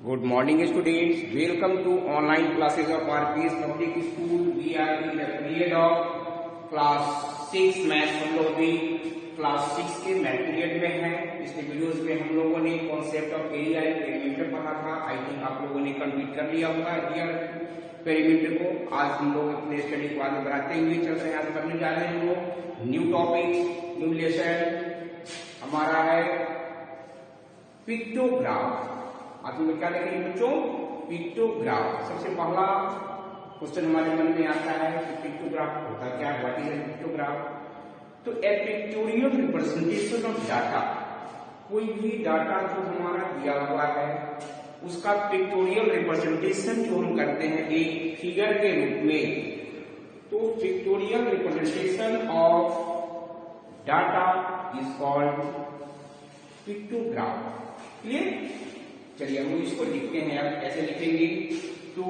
Good morning students, welcome to online classes of RPS Public School. We are in the period of class 6 maths. हम लोग भी class 6 के math period में हैं। पिछले videos में हम लोगों ने concept of area and perimeter पढ़ा था। आई थिंक आप लोगों ने कंप्लीट कर लिया होगा एरिया पेरीमीटर को। आज हम लोग अपने स्टडी को आगे बढ़ाते हुए चल रहे हैं। आज पढ़ने जा रहे हैं हम लोग न्यू टॉपिक, न्यू लेसन हमारा है पिक्टोग्राफ। आज हम लोग क्या देखेंगे बच्चों? पिक्टोग्राफ। सबसे पहला क्वेश्चन हमारे मन में आता है कि पिक्टोग्राफ होता क्या है, व्हाट इज ए पिक्टोग्राफ? तो ए पिक्टोरियल रिप्रेजेंटेशन ऑफ डाटा, कोई भी डाटा जो हमारा दिया हुआ है उसका पिक्टोरियल रिप्रेजेंटेशन जो हम करते हैं एक फिगर के रूप में, तो pictorial representation of data is called pictograph. Clear? चलिए हम इसको लिखते हैं। अब कैसे लिखेंगे? तो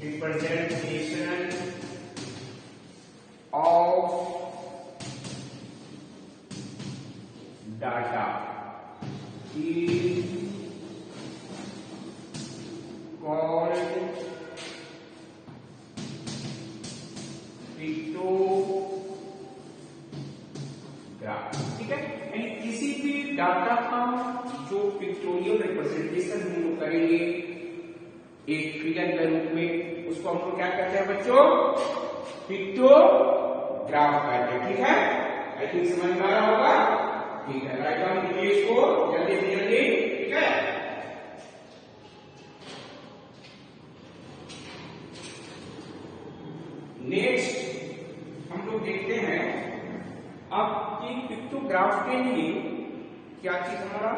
representation of data is called pictograph. ठीक है, यानी किसी भी डाटा का जो पिक्टोरियल रिप्रेजेंटेशन हम लोग करेंगे एक फिगर के रूप में, उसको हम लोग क्या कहते हैं बच्चों? पिक्टोग्राफ कहते हैं। ठीक है, आई थिंक समझ में आ रहा होगा। ठीक है, राइट डाउन कीजिए इसको जल्दी से जल्दी। ठीक है, नेक्स्ट हम लोग देखते हैं अब कि पिक्टोग्राफ के लिए क्या चीज हमारा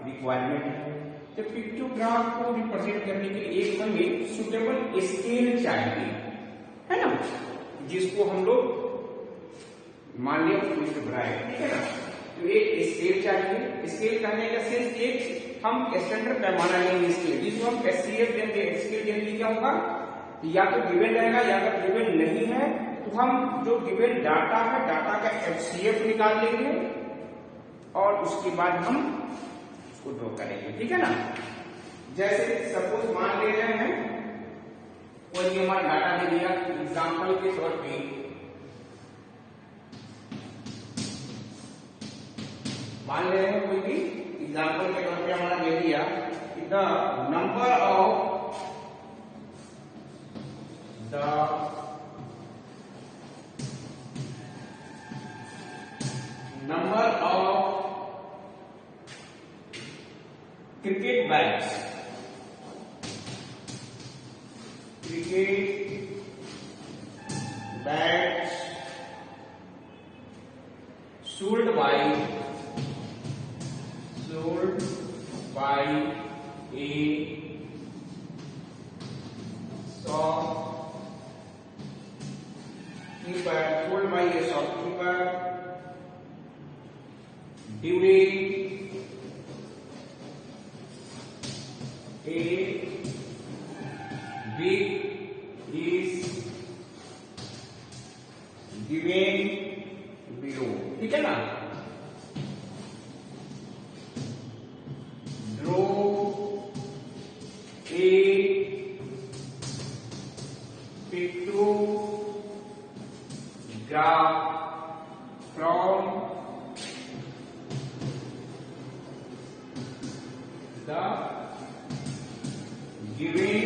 रिक्वायरमेंट है। तो पिक्टोग्राफ को रिप्रेजेंट करने के लिए एक हमें सुटेबल स्केल चाहिए, है ना, जिसको हम लोग मान लिया ब्राइट। ठीक है ना, तो एक स्केल चाहिए। स्केल कहने का सेंस एक हम स्टैंडर्ड पैमाना लेंगे स्केल, जिसको हम एचसीएफ देंगे। स्केल जनरली क्या होगा, या तो गिवन रहेगा या अगर गिवन नहीं है तो हम जो गिवन डाटा है डाटा का एचसीएफ निकाल लेंगे और उसके बाद हम उसको ड्रॉ करेंगे। ठीक है ना, जैसे सपोज मान ले रहे हैं कोई हमारा डाटा दे दिया, एग्जाम्पल के तौर पे मान ले रहे हैं कोई भी एग्जाम्पल के तौर पे हमारा दे दिया कि the number of cricket bats, sold by a shopkeeper during a week is given below। ठीक है ना, graph from the given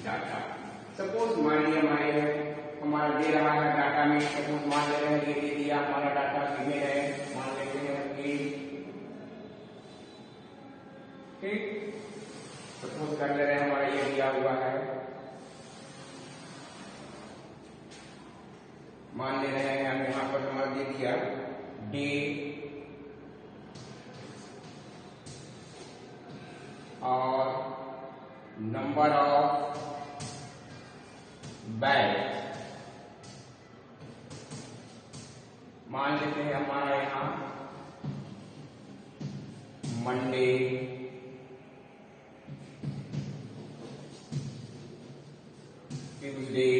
data। Suppose मान लिया हमारा दे रहा है डाटा में, सपोज मान ले रहे हैं ये दे दिया हमारा डाटा गिवन है, मान लेते हैं कि ठीक, सपोज कर ले रहे हैं हमारा ये दिया हुआ है, मान ले रहे हैं हम यहां पर हमारा दे दिया डे और नंबर ऑफ बैग मान लेते हैं हमारा यहाँ Monday, Tuesday,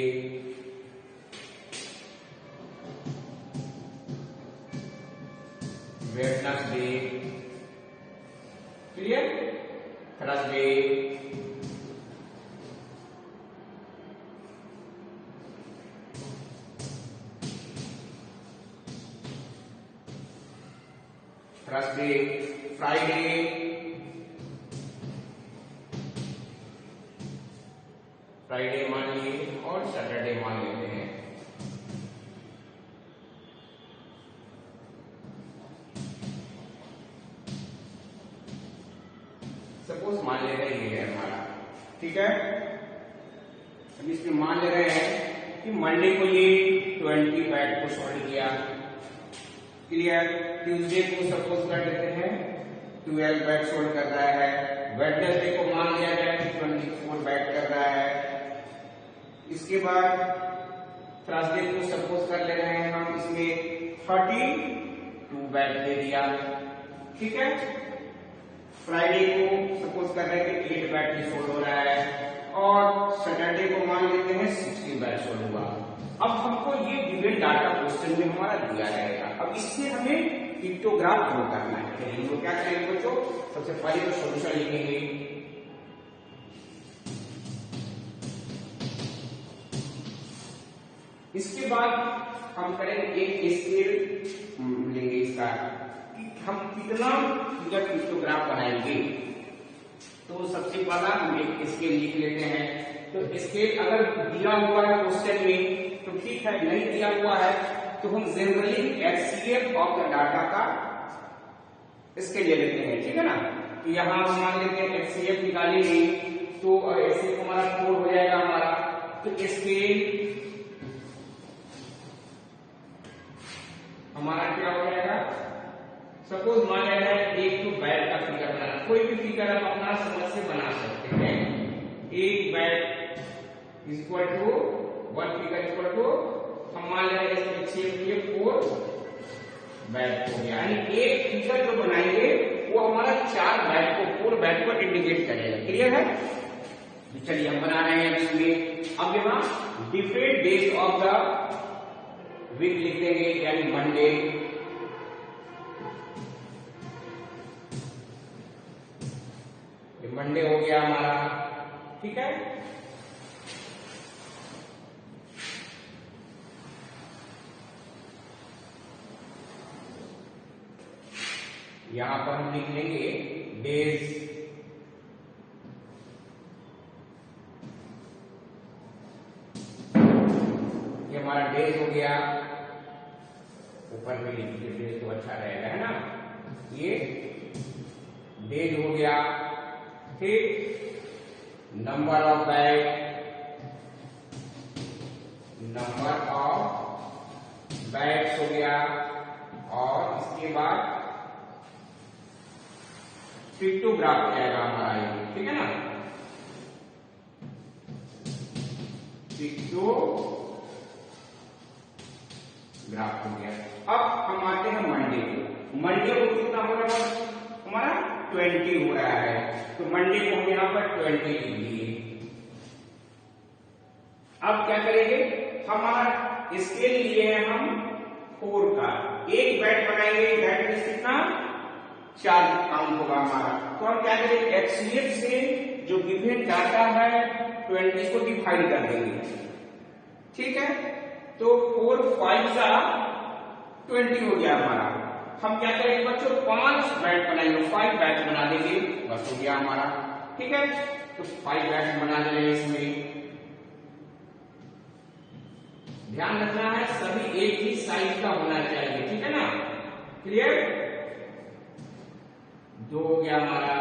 Wednesday, clear, Thursday, Thursday, Friday, Friday मान लिए और सैटरडे मान लेते हैं। सपोज मान ले रहे हैं ये है हमारा, ठीक है। अब इसमें मान ले रहे हैं कि मंडे को ये 20 बैट को सोल्ड किया, क्लियर। ट्यूसडे को सपोज कर देते हैं 12 बैट सोल्ड कर रहा है। वेडनेसडे को मान लिया जाए कि 24 बैट कर रहा है। इसके बाद थर्सडे को सपोज कर ले रहे हैं हम, इसमें 32 बैट दे दिया, ठीक है। फ्राइडे को सपोज कर रहे हैं कि 8 बैट ही सोल्ड हो रहा है और सैटरडे को मान लेते हैं 16 बैट सोल्ड हुआ। अब हमको ये गिवन डाटा क्वेश्चन में हमारा दिया रहेगा। अब इससे हमें पिक्टोग्राफ ड्रॉ करना है। तो क्या करेंगे बच्चों, सबसे पहले तो सॉल्यूशन लिखेंगे। इसके बाद हम करेंगे एक स्केल लेंगे इसका कि हम कितना फिगर पिक्टोग्राफ बनाएंगे। तो सबसे पहला हम एक स्केल लिख लेते हैं। तो स्केल अगर दिया हुआ है क्वेश्चन में तो ठीक है, नहीं दिया हुआ है तो हम generally HCF of the data का स्केल ले लेते हैं, ठीक है ना। तो यहाँ हम मान लेते हैं HCF निकालेंगे तो HCF हमारा 4 हो जाएगा हमारा। तो स्केल हमारा क्या हो जाएगा, सपोज मान लेना है एक तो बैट का फिगर बनाना, कोई भी फिगर आप अपना समझ से बना सकते हैं। एक बैट equal to 1 figure equal to हम मान लेंगे इसमें 6 के 4 बैट हो गया। यानी एक फिगर जो बनाएंगे वो हमारा 4 बैट को 4 बैट को इंडिकेट करेगा, क्लियर है। तो चलिए हम बना रहे हैं इसमें। अब यहाँ different days of the week लिख देंगे, यानी मंडे, ये मंडे हो गया हमारा, ठीक है। यहां पर हम लिख लेंगे डेज, ये हमारा डेज हो गया। ऊपर में लिख दीजिए डेज तो अच्छा रहेगा, है ना। ये डेज हो गया, ठीक। Number of bat, number of bats हो गया। और इसके बाद पिक्टोग्राफ हो जाएगा हमारा ये, ठीक है ना। पिक्टोग्राफ हो गया। अब हम आते हैं मंडे को। मंडे को कितना हो रहा है हमारा 20 हो रहा है। तो मंडे को हम यहाँ पर 20 लिख लिए। अब क्या करेंगे, हमारा स्केल लिए हैं हम 4 का। एक बैट बनाएंगे, बैट में कितना 4 काउंट होगा हमारा। तो हम क्या करेंगे, HCF से जो गिवन डाटा है 20 को डिवाइड कर देंगे, ठीक है। तो 4 5 जा 20 हो गया हमारा। हम क्या करेंगे बच्चों, 5 बैट बनाएंगे, 5 बैट बना देंगे, बस हो गया हमारा, ठीक है। तो 5 बैट बना दे रहे हैं इसमें। ध्यान रखना है सभी एक ही साइज का होना चाहिए, ठीक है ना, क्लियर। 2 हो गया हमारा,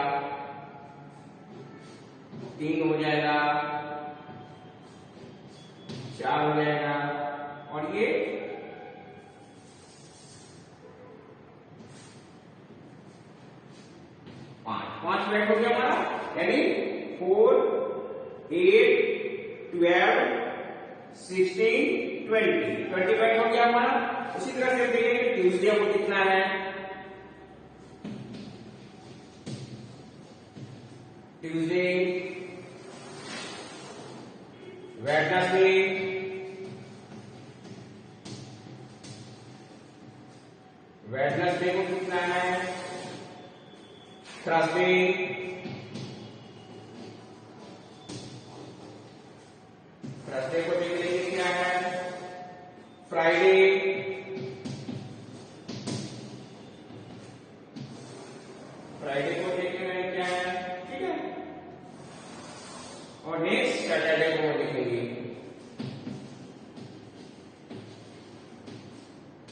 3 हो जाएगा, 4 हो जाएगा, और ये 5 बैट हो गया हमारा। यानी 4 8 12 16 20 बैट हो गया हमारा। उसी तरह से देखेंगे ट्यूसडे को कितना है, ट्यूसडे, वेडनेसडे, वेडनेसडे को कितना है, थर्सडे, थर्सडे को देख लेंगे क्या है, फ्राइडे, फ्राइडे को देखेंगे क्या है, ठीक है, और नेक्स्ट सैटरडे को देखेंगे,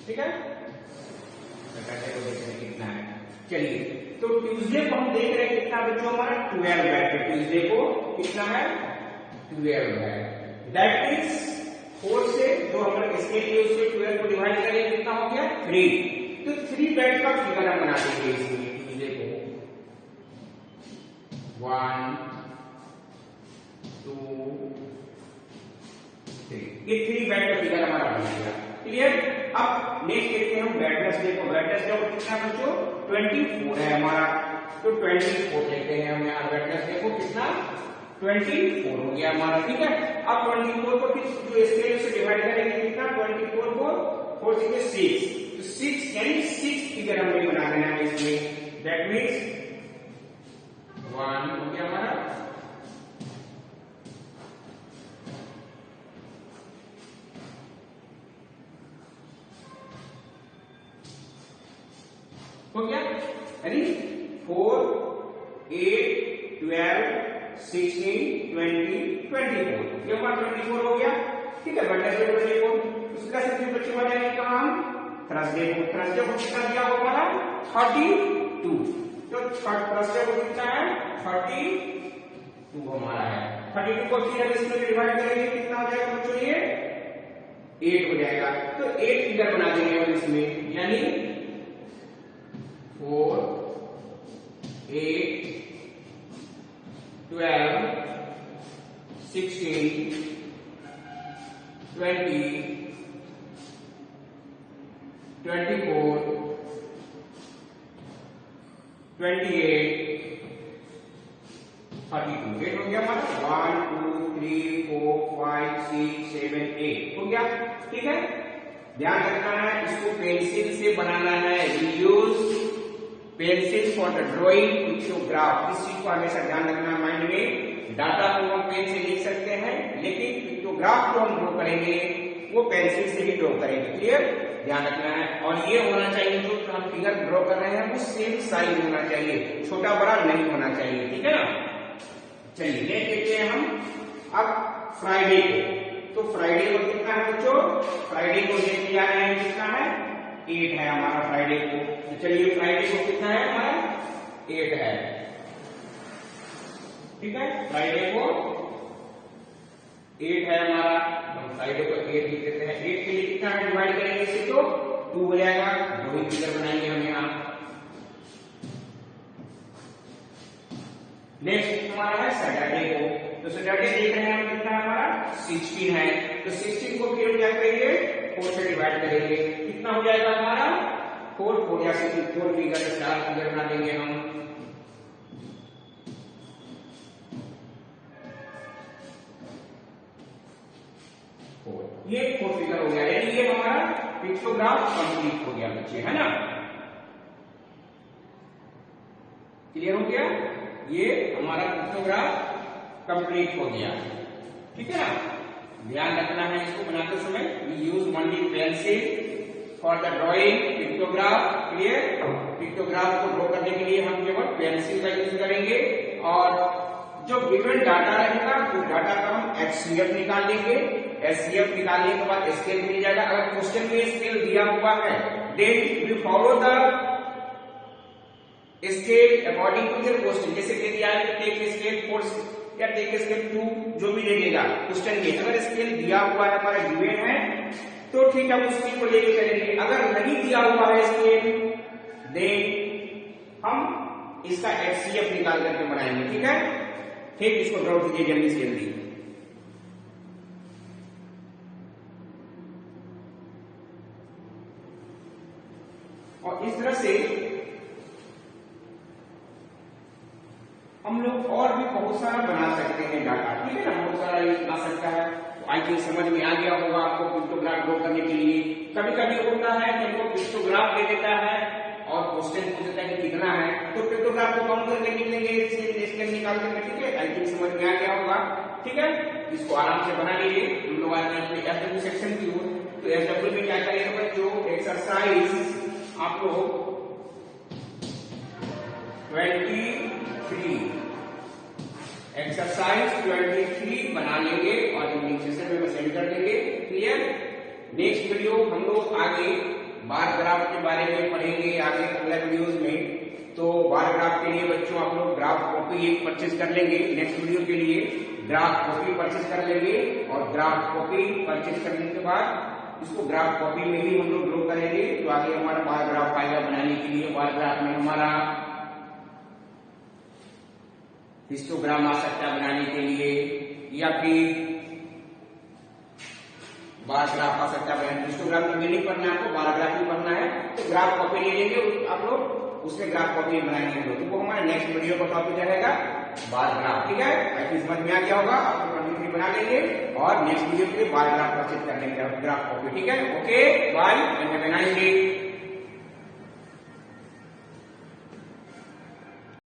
ठीक है, सैटरडे को देखेंगे कितना है। चलिए, तो ट्यूसडे को हम देख रहे हैं कितना बच्चों हमारा 12 है, तो ट्यूसडे को कितना है, 12 है। दैट मीन्स 4 से जो हमारा स्केल है उससे 12 को डिवाइड करेंगे कितना हो गया 3, तो 3 बेड का फिगर हम बना देंगे इसमें ट्यूसडे को 1 2 3, ये 3 बेड का फिगर हमारा बन गया। क्लियर। अब नेक्स्ट देखते हैं हम वेडनेसडे को, वेडनेसडे को कितना बच्चों 24 है हमारा, तो 24 लेते हैं हम यहाँ, वेडनेसडे को कितना 24 हो गया हमारा, ठीक है। अब 24 को फिर जो स्केल से डिवाइड करेंगे कितना, 24 को 4 से 6, तो 6 यानी 6 फिगर हमें बना देना है इसमें, दैट मीन्स 1 हो गया हमारा, हो गया, यानी 4 8 12 16 20 24, ये हमारा 24 हो गया, ठीक है। वेडनेसडे को 24, उसका सबसे बच्चे बनेंगे कहाँ हम, थर्सडे को, थर्सडे को कितना दिया होगा हमारा 32, तो थर्सडे को कितना है 32 हमारा है, 32 को फिर हम इसमें डिवाइड करेंगे कितना हो जाएगा बच्चों, ये 8 हो जाएगा, तो 8 फिगर बना देंगे हम इसमें, यानी 4 8 12 16 20 24 28 32, 8 हो गया हमारा, 1 2 3 4 5 6 7 8 हो गया, ठीक है। ध्यान रखना है इसको पेंसिल से बनाना है, use pencil for the drawing pictograph, इस चीज को हमेशा ध्यान रखना माइंड में। डाटा को हम पेन से लिख सकते हैं, लेकिन पिक्टोग्राफ को हम ड्रॉ करेंगे वो पेंसिल से ही ड्रॉ करेंगे, क्लियर, ध्यान रखना है। और ये होना चाहिए जो हम फिगर ड्रॉ कर रहे हैं वो सेम साइज होना चाहिए, छोटा बड़ा नहीं होना चाहिए, ठीक है ना। चलिए नेक्स्ट देखते हैं हम अब फ्राइडे को, तो फ्राइडे को कितना है बच्चों, फ्राइडे को देख लिया है कितना है 8 है हमारा फ्राइडे को, तो चलिए फ्राइडे को कितना है हमारा 8 है, ठीक है, फ्राइडे को 8 है हमारा, हम फ्राइडे को 8 लिख देते हैं। 8 के लिए कितना है डिवाइड करेंगे इसे तो 2 हो जाएगा, 2 ही फिगर बनाएंगे हम यहाँ। नेक्स्ट हमारा है सैटरडे को, तो सैटरडे देख रहे हैं हम कितना हमारा 16 है, तो 16 को फिर क्या करेंगे 4 से डिवाइड करेंगे, कितना हो जाएगा हमारा 4 4 या 4 फिगर 4 फिगर बना देंगे हम, ये 4 फिगर हो गया, यानी ये हमारा पिक्टोग्राफ कंप्लीट हो गया बच्चे, है ना, क्लियर हो गया, ये हमारा पिक्टोग्राफ कंप्लीट हो गया, ठीक है ना। ध्यान रखना है इसको बनाते समय, we use only pencil for the drawing pictograph, clear. Pictograph को ड्रॉ करने के लिए हम केवल पेंसिल का यूज करेंगे, और जो गिवन डाटा रहेगा उस डाटा का हम HCF निकाल लेंगे, HCF निकालने के बाद स्केल मिल जाएगा। अगर क्वेश्चन में स्केल दिया हुआ है then we follow the scale according to the question, जैसे कि दिया है टेक स्केल 4 या टेक स्केल 2, जो भी दे देगा क्वेश्चन में, अगर स्केल दिया हुआ है हमारा गिवन है तो ठीक है उस चीज को लेके चलेंगे, अगर नहीं दिया हुआ है स्केल देन हम इसका HCF निकाल करके बनाएंगे, ठीक है। ठीक, इसको ड्रॉ कीजिए जल्दी से जल्दी। और इस तरह से हम लोग और भी बहुत सारा बना सकते हैं डाटा, ठीक है ना, बहुत सारा ये बना सकता है। तो आई थिंक समझ में आ गया होगा आपको पिक्टोग्राफ ड्रॉ करने के लिए। कभी कभी होता है कि हमको पिक्टोग्राफ दे देता है और क्वेश्चन पूछ देता है कि कितना है, तो पिक्टोग्राफ को काउंट करके लिख लेंगे, स्केल निकाल करके, ठीक है। आई थिंक समझ में आ गया होगा, ठीक है। इसको आराम से बना लीजिए। हम लोग आते हैं एसडब्ल्यू सेक्शन की ओर। तो एसडब्ल्यू में क्या करेंगे बच्चों, एक्सरसाइज आप लोग 23 एक्सरसाइज 23 बना लेंगे और इवनिंग सेशन में सेंड कर देंगे, क्लियर। नेक्स्ट वीडियो हम लोग आगे बार ग्राफ के बारे में पढ़ेंगे आगे अगले वीडियोस में। तो बार ग्राफ के लिए बच्चों आप लोग ग्राफ कॉपी एक परचेज कर लेंगे नेक्स्ट वीडियो के लिए। ग्राफ कॉपी परचेज कर लेंगे और ग्राफ कॉपी परचेज करने के बाद इसको ग्राफ कॉपी में ही हम लोग ड्रॉ करेंगे। तो आगे हमारा बार ग्राफ आएगा बनाने के लिए। बार ग्राफ में हमारा हिस्टोग्राम आ सकता है बनाने के लिए, या फिर बार ग्राफ आ सकता है। हिस्टोग्राम में भी नहीं पढ़ना है आपको, बार ग्राफ ही पढ़ना है। तो ग्राफ कॉपी ले लेंगे आप लोग, उसमें ग्राफ कॉपी बनाएंगे हम लोग। तो वो हमारा नेक्स्ट वीडियो का टॉपिक रहेगा बार ग्राफ, ठीक है। आई समझ में आ गया होगा, आप लोग 23 बना लेंगे और नेक्स्ट वीडियो के लिए बार ग्राफ परचेज कर लेंगे ग्राफ कॉपी, ठीक है। Okay bye and have a nice day.